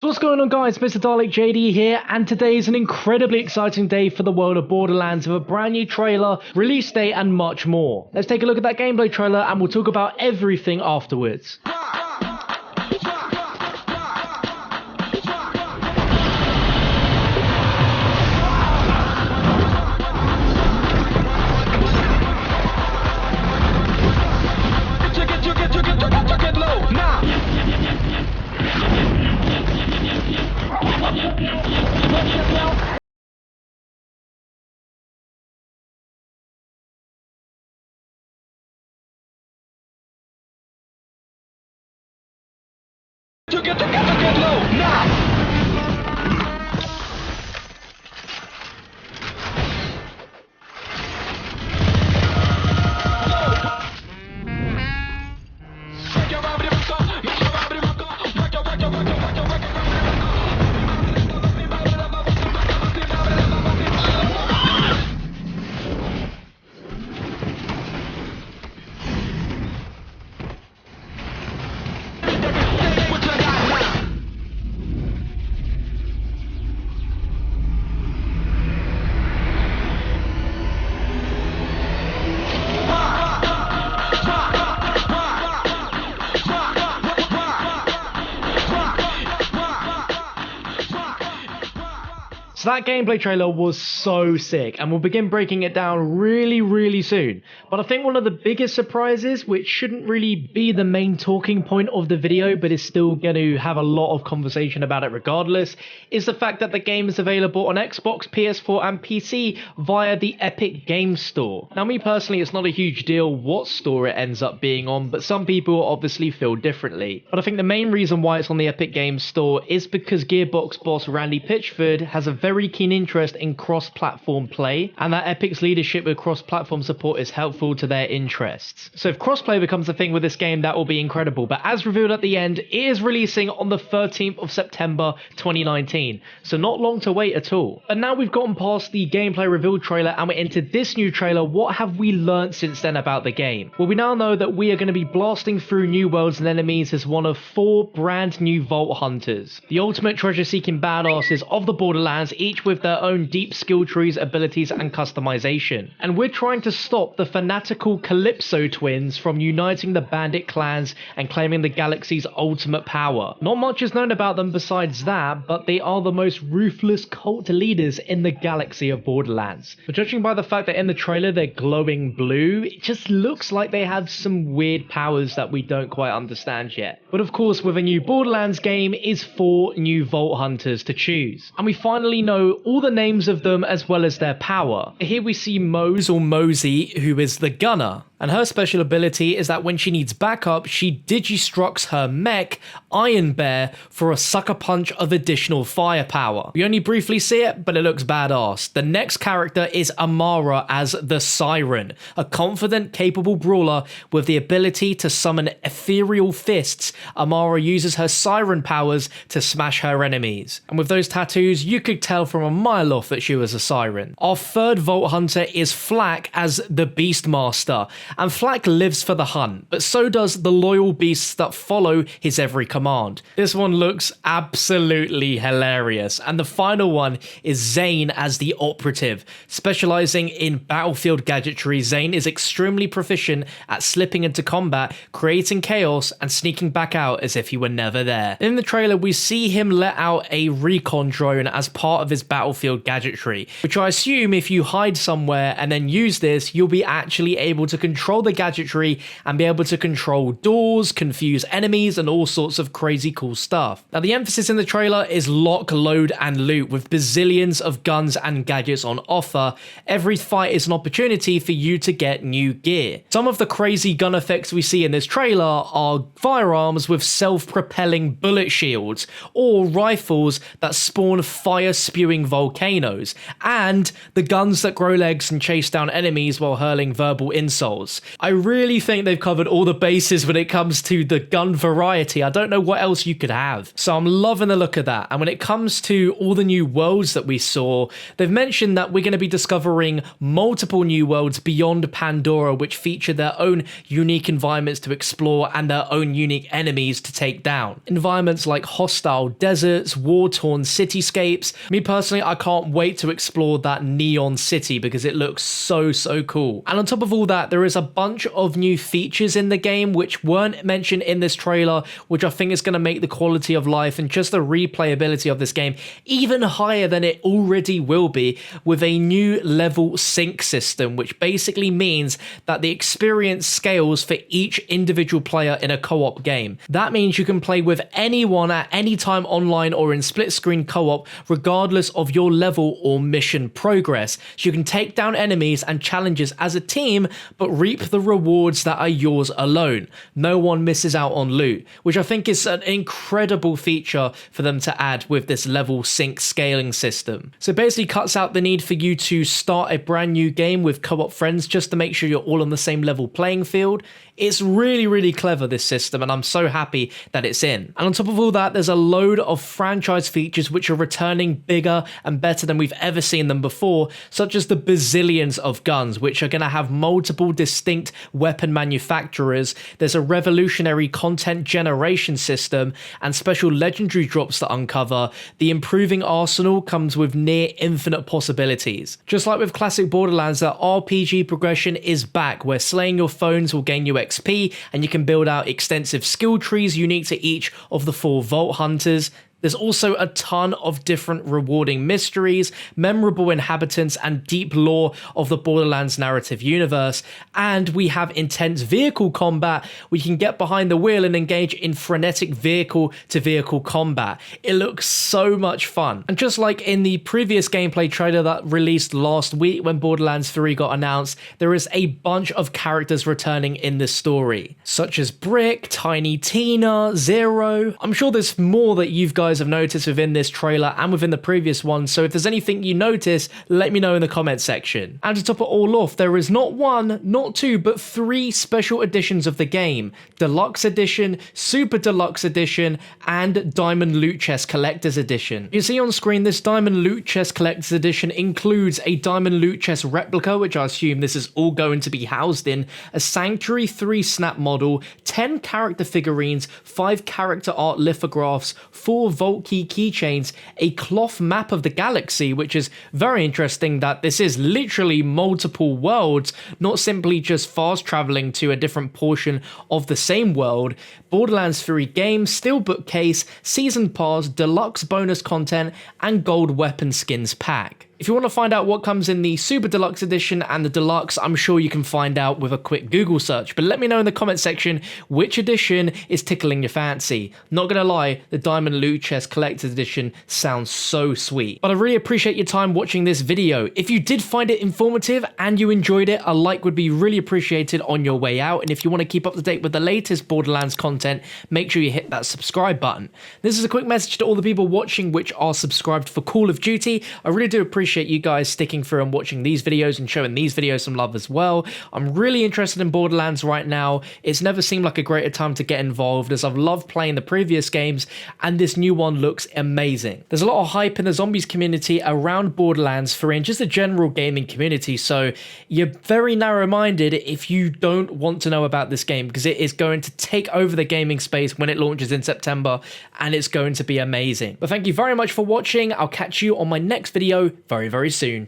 So what's going on, guys? MrDalekJD here, and today is an incredibly exciting day for the world of Borderlands with a brand new trailer, release date and much more. Let's take a look at that gameplay trailer and we'll talk about everything afterwards. Get low now! So that gameplay trailer was so sick, and we'll begin breaking it down really soon. But I think one of the biggest surprises, which shouldn't really be the main talking point of the video, but is still going to have a lot of conversation about it regardless, is the fact that the game is available on Xbox, PS4 and PC via the Epic Games Store. Now, me personally, it's not a huge deal what store it ends up being on, but some people obviously feel differently. But I think the main reason why it's on the Epic Games Store is because Gearbox boss Randy Pitchford has a very keen interest in cross-platform play, and that Epic's leadership with cross-platform support is helpful to their interests. So if crossplay becomes a thing with this game, that will be incredible. But as revealed at the end, it is releasing on the 13th of September 2019, so not long to wait at all. And now we've gotten past the gameplay reveal trailer and we're into this new trailer. What have we learned since then about the game? Well, we now know that we are going to be blasting through new worlds and enemies as one of 4 brand new Vault Hunters, the ultimate treasure-seeking badasses of the Borderlands, each with their own deep skill trees, abilities and customization. And we're trying to stop the fanatical Calypso twins from uniting the bandit clans and claiming the galaxy's ultimate power. Not much is known about them besides that, but they are the most ruthless cult leaders in the galaxy of Borderlands. But judging by the fact that in the trailer they're glowing blue, it just looks like they have some weird powers that we don't quite understand yet. But of course, with a new Borderlands game is 4 new Vault Hunters to choose. And we finally know all the names of them as well as their power. Here we see Mose or Mosey, who is the gunner. And her special ability is that when she needs backup, she digistructs her mech, Iron Bear, for a sucker punch of additional firepower. We only briefly see it, but it looks badass. The next character is Amara as the Siren, a confident, capable brawler with the ability to summon ethereal fists. Amara uses her siren powers to smash her enemies. And with those tattoos, you could tell from a mile off that she was a siren. Our third Vault Hunter is Flak as the Beastmaster. And Flak lives for the hunt, but so does the loyal beasts that follow his every command. This one looks absolutely hilarious. And the final one is Zane as the Operative. Specializing in battlefield gadgetry, Zane is extremely proficient at slipping into combat, creating chaos, and sneaking back out as if he were never there. In the trailer, we see him let out a recon drone as part of his battlefield gadgetry, which I assume if you hide somewhere and then use this, you'll be actually able to control the gadgetry and be able to control doors, confuse enemies, and all sorts of crazy cool stuff. Now, the emphasis in the trailer is lock, load, and loot, with bazillions of guns and gadgets on offer. Every fight is an opportunity for you to get new gear. Some of the crazy gun effects we see in this trailer are firearms with self-propelling bullet shields, or rifles that spawn fire spewing volcanoes, and the guns that grow legs and chase down enemies while hurling verbal insults. I really think they've covered all the bases when it comes to the gun variety. I don't know what else you could have. So I'm loving the look of that. And when it comes to all the new worlds that we saw, they've mentioned that we're going to be discovering multiple new worlds beyond Pandora, which feature their own unique environments to explore and their own unique enemies to take down. Environments like hostile deserts, war-torn cityscapes. Me personally, I can't wait to explore that neon city because it looks so cool. And on top of all that, there is a bunch of new features in the game which weren't mentioned in this trailer, which I think is going to make the quality of life and just the replayability of this game even higher than it already will be, with a new level sync system, which basically means that the experience scales for each individual player in a co-op game. That means you can play with anyone at any time online or in split screen co-op regardless of your level or mission progress. So you can take down enemies and challenges as a team but reap the rewards that are yours alone. No one misses out on loot, which I think is an incredible feature for them to add with this level sync scaling system. So it basically cuts out the need for you to start a brand new game with co-op friends just to make sure you're all on the same level playing field. It's really clever, this system, and I'm so happy that it's in. And on top of all that, there's a load of franchise features which are returning bigger and better than we've ever seen them before, such as the bazillions of guns, which are going to have multiple distinct weapon manufacturers. There's a revolutionary content generation system and special legendary drops to uncover. The improving arsenal comes with near infinite possibilities. Just like with classic Borderlands, the RPG progression is back, where slaying your foes will gain you XP, and you can build out extensive skill trees unique to each of the 4 Vault Hunters. There's also a ton of different rewarding mysteries, memorable inhabitants, and deep lore of the Borderlands narrative universe. And we have intense vehicle combat where you can get behind the wheel and engage in frenetic vehicle-to-vehicle combat. It looks so much fun. And just like in the previous gameplay trailer that released last week when Borderlands 3 got announced, there is a bunch of characters returning in this story, such as Brick, Tiny Tina, Zero. I'm sure there's more that you've guys have noticed within this trailer and within the previous one, so if there's anything you notice, let me know in the comment section. And to top it all off, there is not one, not two, but 3 special editions of the game: Deluxe Edition, Super Deluxe Edition, and Diamond Loot Chest Collector's Edition. You see on screen, this Diamond Loot Chest Collector's Edition includes a Diamond Loot Chest replica, which I assume this is all going to be housed in, a Sanctuary 3 snap model, 10 character figurines, 5 character art lithographs, 4 Vault Key keychains, a cloth map of the galaxy, which is very interesting that this is literally multiple worlds, not simply just fast traveling to a different portion of the same world, Borderlands 3 game, steelbook case, season pass, deluxe bonus content, and gold weapon skins pack. If you want to find out what comes in the Super Deluxe Edition and the Deluxe, I'm sure you can find out with a quick Google search, but let me know in the comment section which edition is tickling your fancy. Not gonna lie, the Diamond Loot Chest Collector's Edition sounds so sweet. But I really appreciate your time watching this video. If you did find it informative and you enjoyed it, a like would be really appreciated on your way out, and if you want to keep up to date with the latest Borderlands content, make sure you hit that subscribe button. This is a quick message to all the people watching which are subscribed for Call of Duty. I really do appreciate you guys sticking through and watching these videos and showing these videos some love as well. I'm really interested in Borderlands right now. It's never seemed like a greater time to get involved, as I've loved playing the previous games and this new one looks amazing. There's a lot of hype in the zombies community around Borderlands 3 and just the general gaming community, so you're very narrow-minded if you don't want to know about this game, because it is going to take over the gaming space when it launches in September, and it's going to be amazing. But thank you very much for watching. I'll catch you on my next video very soon.